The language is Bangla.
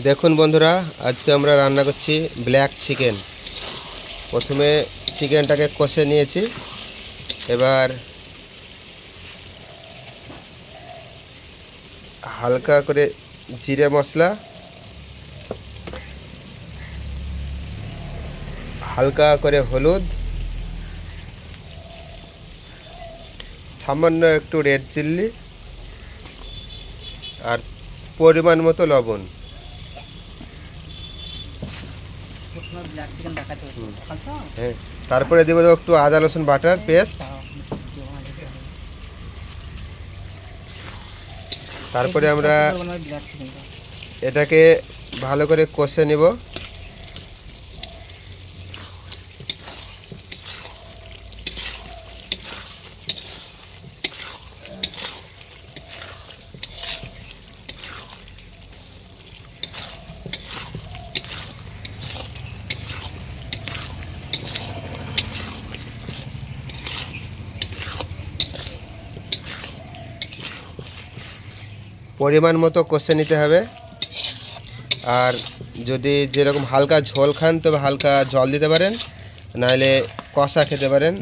দেখুন বন্ধুরা, আজকে আমরা রান্না করছি ব্ল্যাক চিকেন। প্রথমে চিকেনটাকে কষে নিয়েছি। এবার হালকা করে জিরে মশলা, হালকা করে হলুদ, সামান্য একটু রেড চিল্লি আর পরিমাণ মতো লবণ। হ্যাঁ, তারপরে দেবো একটু আদা রসুন বাটার পেস্ট। তারপরে আমরা এটাকে ভালো করে কষে নেব। পরিমাণ মতো কষে নিতে হবে। আর যদি যেরকম হালকা ঝোল খান তবে হালকা জল দিতে পারেন, নাহলে কষা খেতে পারেন।